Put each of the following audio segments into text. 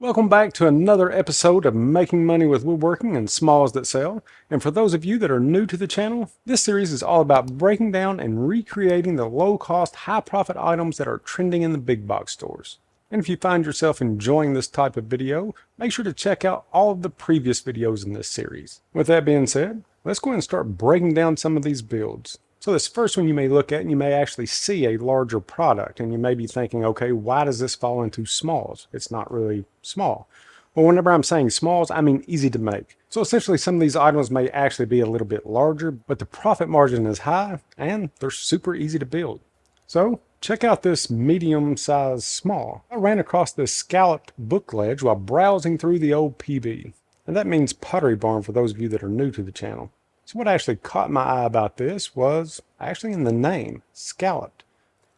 Welcome back to another episode of Making Money with Woodworking and Smalls That Sell. And for those of you that are new to the channel, this series is all about breaking down and recreating the low-cost, high-profit items that are trending in the big box stores. And if you find yourself enjoying this type of video, make sure to check out all of the previous videos in this series. With that being said, let's go ahead and start breaking down some of these builds. So this first one you may look at and you may actually see a larger product and you may be thinking, okay, why does this fall into smalls? It's not really small. Well, whenever I'm saying smalls, I mean easy to make. So essentially some of these items may actually be a little bit larger, but the profit margin is high and they're super easy to build. So check out this medium size small. I ran across this scalloped book ledge while browsing through the old PB. And that means Pottery Barn for those of you that are new to the channel. So what actually caught my eye about this was actually in the name, scalloped.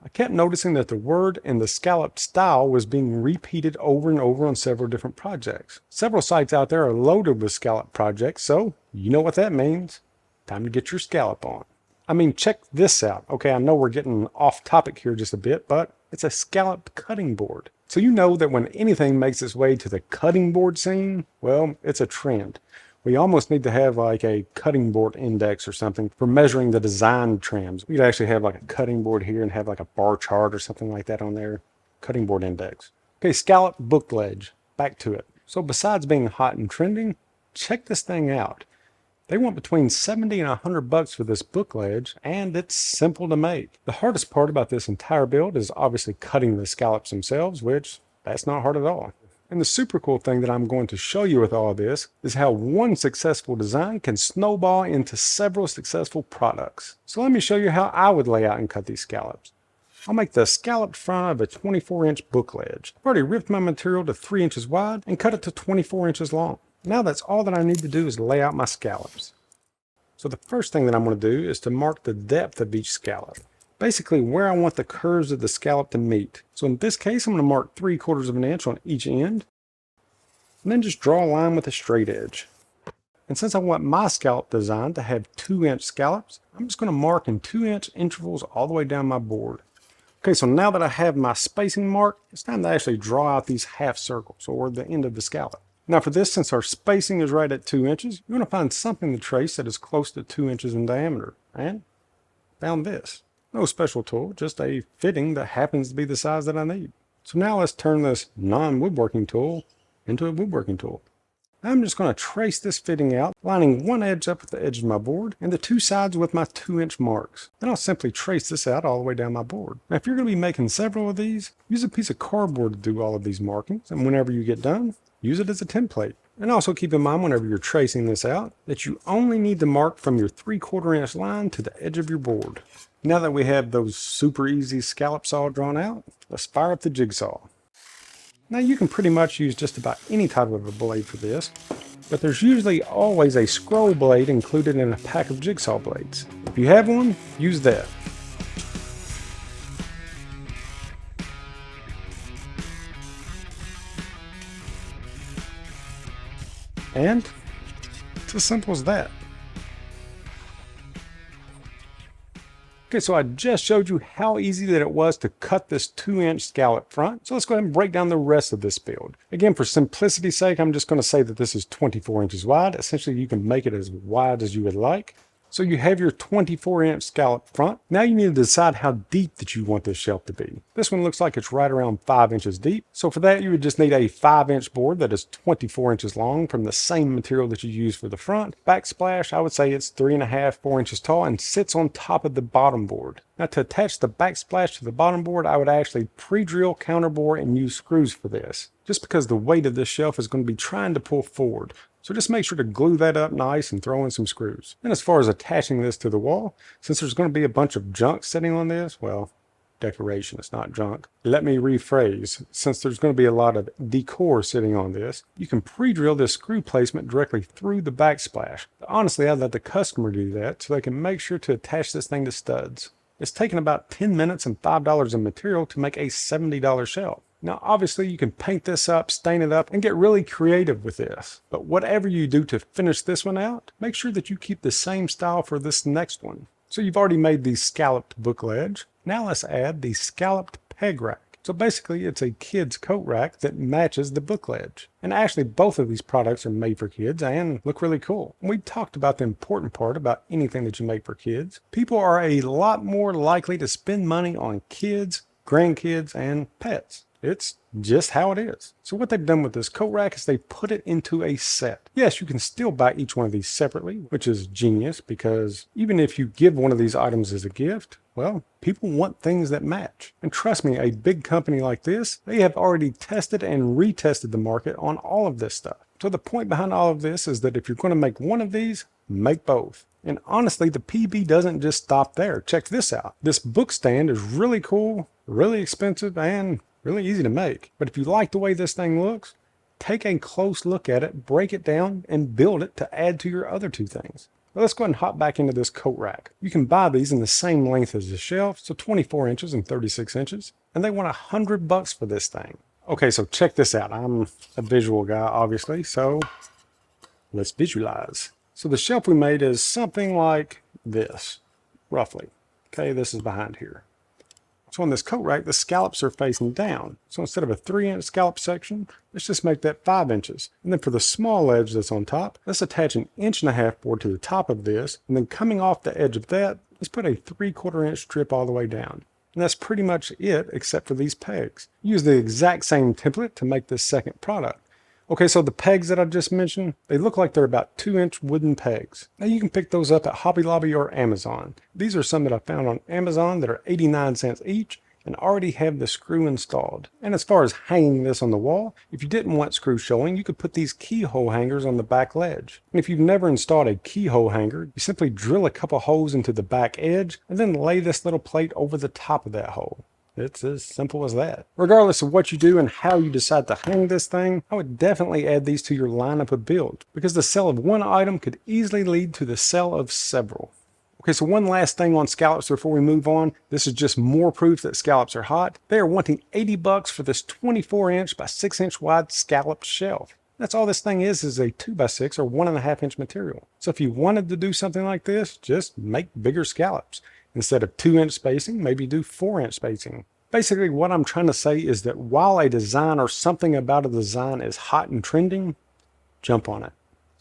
I kept noticing that the word and the scalloped style was being repeated over and over on several different projects. Several sites out there are loaded with scallop projects, so you know what that means. Time to get your scallop on. I mean, check this out. Okay, I know we're getting off topic here just a bit, but it's a scalloped cutting board. So you know that when anything makes its way to the cutting board scene, well, it's a trend. We almost need to have like a cutting board index or something for measuring the design trends. We'd actually have like a cutting board here and have like a bar chart or something like that on there. Cutting board index. Okay, scallop book ledge. Back to it. So besides being hot and trending, check this thing out. They want between 70 and 100 bucks for this book ledge, and it's simple to make. The hardest part about this entire build is obviously cutting the scallops themselves, which that's not hard at all. And the super cool thing that I'm going to show you with all of this is how one successful design can snowball into several successful products. So let me show you how I would lay out and cut these scallops. I'll make the scalloped front of a 24-inch book ledge. I've already ripped my material to 3 inches wide and cut it to 24 inches long. Now that's all that I need to do is lay out my scallops. So the first thing that I'm going to do is to mark the depth of each scallop. Basically where I want the curves of the scallop to meet. So in this case, I'm going to mark 3/4 of an inch on each end. And then just draw a line with a straight edge. And since I want my scallop design to have 2-inch scallops, I'm just going to mark in 2-inch intervals all the way down my board. Okay, so now that I have my spacing marked, it's time to actually draw out these half circles or the end of the scallop. Now for this, since our spacing is right at 2 inches, you want to find something to trace that is close to 2 inches in diameter. And found this. No special tool, just a fitting that happens to be the size that I need. So now let's turn this non-woodworking tool into a woodworking tool. I'm just going to trace this fitting out, lining one edge up with the edge of my board and the two sides with my 2-inch marks. Then I'll simply trace this out all the way down my board. Now if you're going to be making several of these, use a piece of cardboard to do all of these markings, and whenever you get done, use it as a template. And also keep in mind whenever you're tracing this out, that you only need to mark from your 3/4 inch line to the edge of your board. Now that we have those super easy scallops all drawn out, let's fire up the jigsaw. Now you can pretty much use just about any type of a blade for this, but there's usually always a scroll blade included in a pack of jigsaw blades. If you have one, use that. And it's as simple as that. Okay, so I just showed you how easy that it was to cut this 2-inch scallop front. So let's go ahead and break down the rest of this build. Again, for simplicity's sake, I'm just going to say that this is 24 inches wide. Essentially, you can make it as wide as you would like. So you have your 24-inch scallop front. Now you need to decide how deep that you want this shelf to be. This one looks like it's right around 5 inches deep. So for that, you would just need a 5-inch board that is 24 inches long from the same material that you use for the front. Backsplash, I would say it's 3.5, 4 inches tall and sits on top of the bottom board. Now to attach the backsplash to the bottom board, I would actually pre-drill, counterbore, and use screws for this. Just because the weight of this shelf is going to be trying to pull forward. So just make sure to glue that up nice and throw in some screws. And as far as attaching this to the wall, since there's going to be a bunch of junk sitting on this, well, decoration, it's not junk. Let me rephrase. Since there's going to be a lot of decor sitting on this, you can pre-drill this screw placement directly through the backsplash. Honestly, I'd let the customer do that so they can make sure to attach this thing to studs. It's taken about 10 minutes and $5 of material to make a $70 shelf. Now obviously you can paint this up, stain it up, and get really creative with this. But whatever you do to finish this one out, make sure that you keep the same style for this next one. So you've already made the scalloped book ledge. Now let's add the scalloped peg rack. So basically it's a kid's coat rack that matches the book ledge. And actually both of these products are made for kids and look really cool. We talked about the important part about anything that you make for kids. People are a lot more likely to spend money on kids, grandkids, and pets. It's just how it is. So what they've done with this coat rack is they put it into a set. Yes, you can still buy each one of these separately, which is genius because even if you give one of these items as a gift, well, people want things that match. And trust me, a big company like this, they have already tested and retested the market on all of this stuff. So the point behind all of this is that if you're going to make one of these, make both. And honestly, the PB doesn't just stop there. Check this out. This book stand is really cool, really expensive, and really easy to make. But if you like the way this thing looks, take a close look at it, break it down, and build it to add to your other two things. Well, let's go ahead and hop back into this coat rack. You can buy these in the same length as the shelf, so 24 inches and 36 inches, and they want $100 for this thing. Okay, so check this out. I'm a visual guy, obviously, so let's visualize. So the shelf we made is something like this, roughly. Okay, this is behind here. So on this coat rack, the scallops are facing down. So instead of a 3-inch scallop section, let's just make that 5 inches. And then for the small edge that's on top, let's attach an 1.5 inch board to the top of this. And then coming off the edge of that, let's put a 3/4 inch strip all the way down. And that's pretty much it, except for these pegs. Use the exact same template to make this second product. Okay, so the pegs that I just mentioned, they look like they're about 2-inch wooden pegs. Now you can pick those up at Hobby Lobby or Amazon. These are some that I found on Amazon that are 89 cents each and already have the screw installed. And as far as hanging this on the wall, if you didn't want screws showing, you could put these keyhole hangers on the back ledge. And if you've never installed a keyhole hanger, you simply drill a couple holes into the back edge and then lay this little plate over the top of that hole. It's as simple as that. Regardless of what you do and how you decide to hang this thing, I would definitely add these to your lineup of builds because the sale of one item could easily lead to the sale of several. Okay, so one last thing on scallops before we move on. This is just more proof that scallops are hot. They are wanting $80 for this 24-inch by 6-inch wide scalloped shelf. That's all this thing is a 2x6 or 1.5 inch material. So if you wanted to do something like this, just make bigger scallops. Instead of 2-inch spacing, maybe do 4-inch spacing. Basically, what I'm trying to say is that while a design or something about a design is hot and trending, jump on it.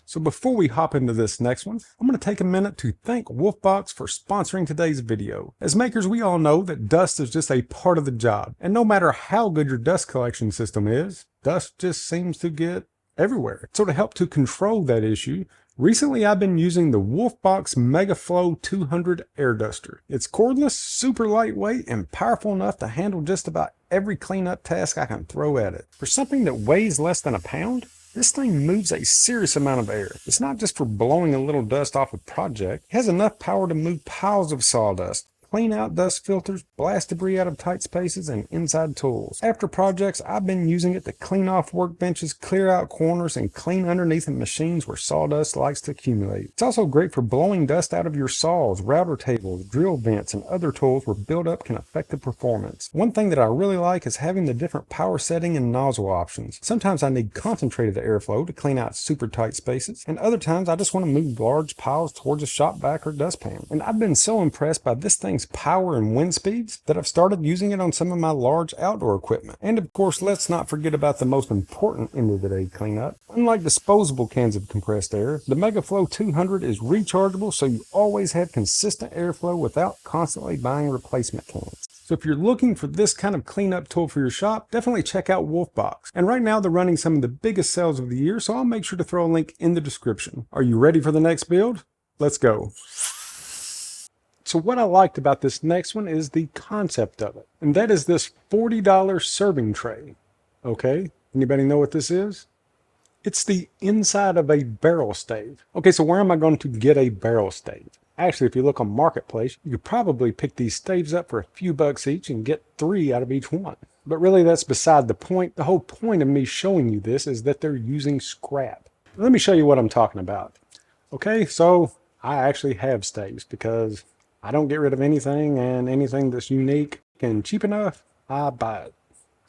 So before we hop into this next one, I'm going to take a minute to thank Wolfbox for sponsoring today's video. As makers, we all know that dust is just a part of the job. And no matter how good your dust collection system is, dust just seems to get everywhere. So to help to control that issue, recently I've been using the Wolfbox MegaFlow 200 air duster. It's cordless, super lightweight, and powerful enough to handle just about every cleanup task I can throw at it. For something that weighs less than a pound, this thing moves a serious amount of air. It's not just for blowing a little dust off a project. It has enough power to move piles of sawdust, clean out dust filters, blast debris out of tight spaces, and inside tools. After projects, I've been using it to clean off workbenches, clear out corners, and clean underneath of machines where sawdust likes to accumulate. It's also great for blowing dust out of your saws, router tables, drill vents, and other tools where buildup can affect the performance. One thing that I really like is having the different power setting and nozzle options. Sometimes I need concentrated airflow to clean out super tight spaces, and other times I just want to move large piles towards a shop vac or dustpan. And I've been so impressed by this thing's power and wind speeds that I've started using it on some of my large outdoor equipment. And of course, let's not forget about the most important end of the day cleanup. Unlike disposable cans of compressed air, the MegaFlow 200 is rechargeable, so you always have consistent airflow without constantly buying replacement cans. So if you're looking for this kind of cleanup tool for your shop, definitely check out Wolfbox. And right now they're running some of the biggest sales of the year, so I'll make sure to throw a link in the description. Are you ready for the next build? Let's go. So what I liked about this next one is the concept of it. And that is this $40 serving tray. Okay, anybody know what this is? It's the inside of a barrel stave. Okay, so where am I going to get a barrel stave? Actually, if you look on Marketplace, you could probably pick these staves up for a few bucks each and get 3 out of each one. But really, that's beside the point. The whole point of me showing you this is that they're using scrap. Let me show you what I'm talking about. Okay, so I actually have staves because I don't get rid of anything, and anything that's unique and cheap enough, I buy it.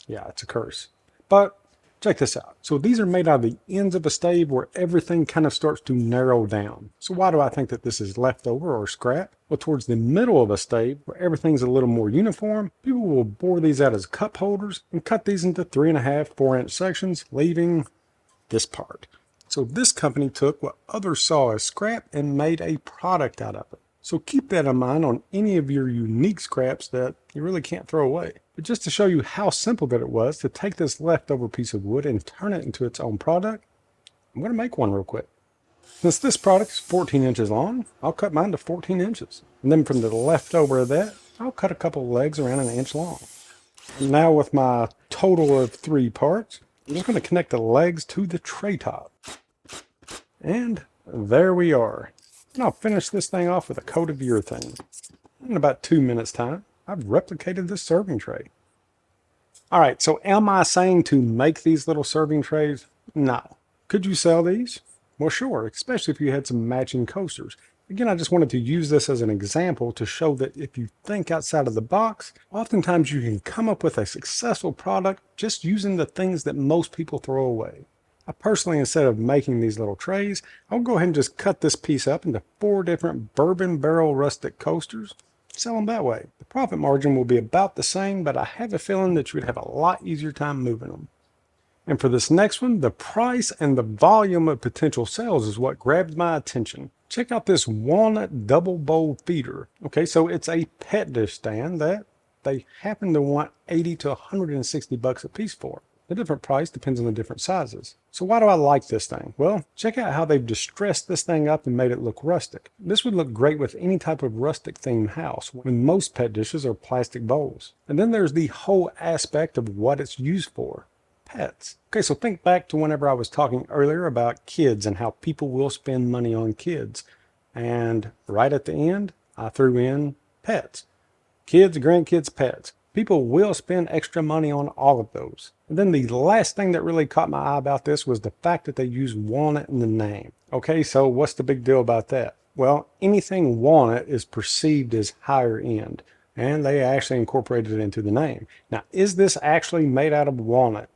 Yeah, it's a curse. But Check this out. So these are made out of the ends of a stave where everything kind of starts to narrow down. So why do I think that this is leftover or scrap? Well, towards the middle of a stave where everything's a little more uniform, people will bore these out as cup holders and cut these into 3.5, 4-inch sections, leaving this part. So this company took what others saw as scrap and made a product out of it. So keep that in mind on any of your unique scraps that you really can't throw away. But just to show you how simple that it was to take this leftover piece of wood and turn it into its own product, I'm going to make one real quick. Since this product is 14 inches long, I'll cut mine to 14 inches. And then from the leftover of that, I'll cut a couple legs around 1 inch long. Now with my total of 3 parts, I'm just going to connect the legs to the tray top. And there we are. And I'll finish this thing off with a coat of urethane. In about 2 minutes time, I've replicated this serving tray. All right, so am I saying to make these little serving trays? No. Could you sell these? Well, sure, especially if you had some matching coasters. Again, I just wanted to use this as an example to show that if you think outside of the box, oftentimes you can come up with a successful product just using the things that most people throw away. I personally, instead of making these little trays, I'll go ahead and just cut this piece up into 4 different bourbon barrel rustic coasters. Sell them that way. The profit margin will be about the same, but I have a feeling that you would have a lot easier time moving them. And for this next one, the price and the volume of potential sales is what grabbed my attention. Check out this walnut double bowl feeder. Okay, so it's a pet dish stand that they happen to want 80 to 160 bucks a piece for. The different price depends on the different sizes. So why do I like this thing? Well, check out how they've distressed this thing up and made it look rustic. This would look great with any type of rustic themed house when most pet dishes are plastic bowls. And then there's the whole aspect of what it's used for. Pets. Okay, so think back to whenever I was talking earlier about kids and how people will spend money on kids. And right at the end, I threw in pets. Kids, grandkids, pets. People will spend extra money on all of those. And then the last thing that really caught my eye about this was the fact that they use walnut in the name. Okay, so what's the big deal about that? Well, anything walnut is perceived as higher end, and they actually incorporated it into the name. Now, is this actually made out of walnut?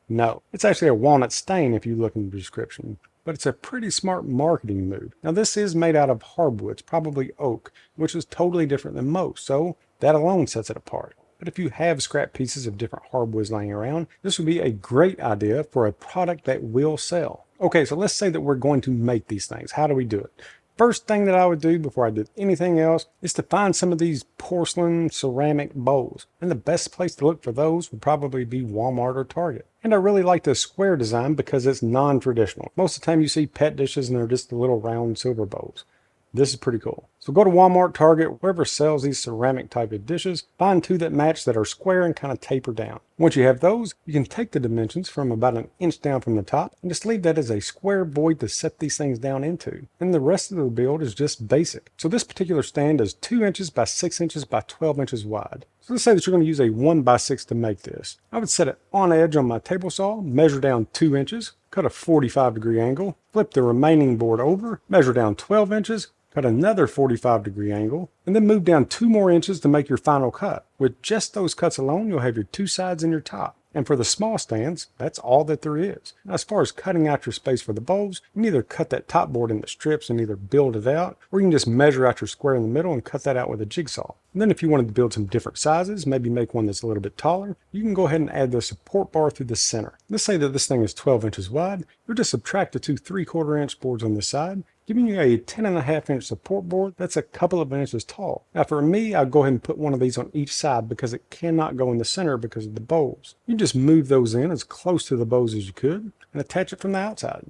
No, it's actually a walnut stain if you look in the description, but it's a pretty smart marketing move. Now, this is made out of hardwoods, probably oak, which is totally different than most, so that alone sets it apart. But if you have scrap pieces of different hardwoods laying around, this would be a great idea for a product that will sell. Okay, so let's say that we're going to make these things. How do we do it? First thing that I would do before I did anything else is to find some of these porcelain ceramic bowls. And the best place to look for those would probably be Walmart or Target. And I really like the square design because it's non-traditional. Most of the time you see pet dishes and they're just the little round silver bowls. This is pretty cool. So go to Walmart, Target, wherever sells these ceramic type of dishes, find 2 that match that are square and kind of taper down. Once you have those, you can take the dimensions from about 1 inch down from the top and just leave that as a square void to set these things down into. And the rest of the build is just basic. So this particular stand is 2 inches by 6 inches by 12 inches wide. So let's say that you're going to use a 1x6 to make this. I would set it on edge on my table saw, measure down 2 inches, cut a 45-degree angle, flip the remaining board over, measure down 12 inches, cut another 45-degree angle, and then move down 2 more inches to make your final cut. With just those cuts alone, you'll have your 2 sides and your top. And for the small stands, that's all that there is. Now, as far as cutting out your space for the bowls, you can either cut that top board into strips and either build it out, or you can just measure out your square in the middle and cut that out with a jigsaw. And then if you wanted to build some different sizes, maybe make one that's a little bit taller, you can go ahead and add the support bar through the center. Let's say that this thing is 12 inches wide. You'll just subtract the 2 3/4 inch boards on this side, giving you a 10.5 inch support board that's a couple of inches tall. Now for me, I'll go ahead and put one of these on each side because it cannot go in the center because of the bowls. You just move those in as close to the bowls as you could and attach it from the outside.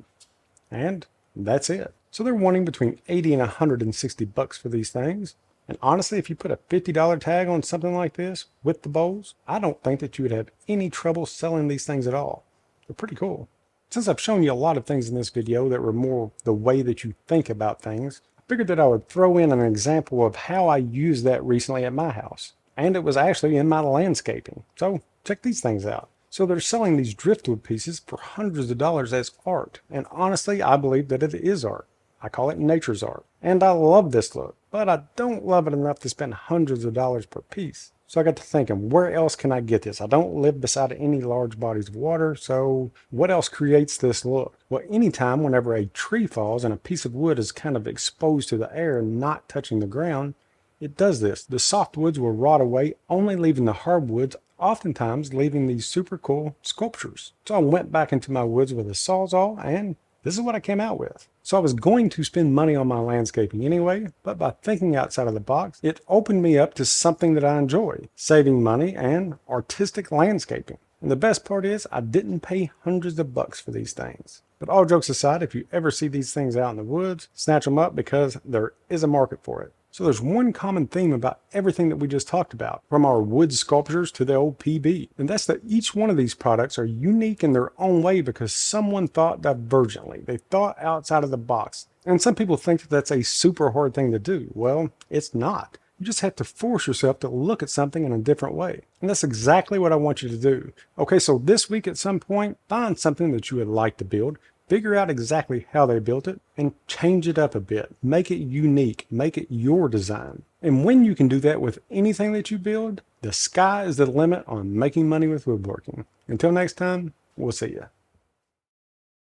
And that's it. So they're wanting between 80 and 160 bucks for these things. And honestly, if you put a $50 tag on something like this with the bowls, I don't think that you would have any trouble selling these things at all. They're pretty cool. Since I've shown you a lot of things in this video that were more the way that you think about things, I figured that I would throw in an example of how I used that recently at my house. And it was actually in my landscaping. So check these things out. So they're selling these driftwood pieces for hundreds of dollars as art. And honestly, I believe that it is art. I call it nature's art. And I love this look, but I don't love it enough to spend hundreds of dollars per piece. So I got to thinking, where else can I get this? I don't live beside any large bodies of water, so what else creates this look? Well, anytime whenever a tree falls and a piece of wood is kind of exposed to the air and not touching the ground, it does this. The softwoods will rot away, only leaving the hardwoods, oftentimes leaving these super cool sculptures. So I went back into my woods with a Sawzall, and this is what I came out with. So I was going to spend money on my landscaping anyway, but by thinking outside of the box, it opened me up to something that I enjoy, saving money and artistic landscaping. And the best part is I didn't pay hundreds of bucks for these things. But all jokes aside, if you ever see these things out in the woods, snatch them up because there is a market for it. So there's one common theme about everything that we just talked about, from our wood sculptures to the old PB. And that's that each one of these products are unique in their own way because someone thought divergently. They thought outside of the box. And some people think that that's a super hard thing to do. Well, it's not. You just have to force yourself to look at something in a different way. And that's exactly what I want you to do. Okay, so this week at some point, find something that you would like to build. Figure out exactly how they built it and change it up a bit. Make it unique. Make it your design. And when you can do that with anything that you build, the sky is the limit on making money with woodworking. Until next time, we'll see you.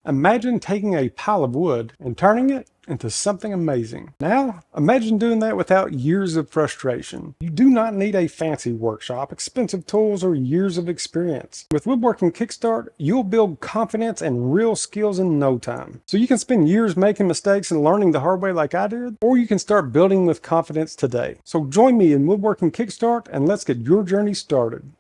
Imagine taking a pile of wood and turning it into something amazing. Now, imagine doing that without years of frustration. You do not need a fancy workshop, expensive tools, or years of experience. With Woodworking Kickstart, you'll build confidence and real skills in no time. So you can spend years making mistakes and learning the hard way like I did, or you can start building with confidence today. So join me in Woodworking Kickstart and let's get your journey started.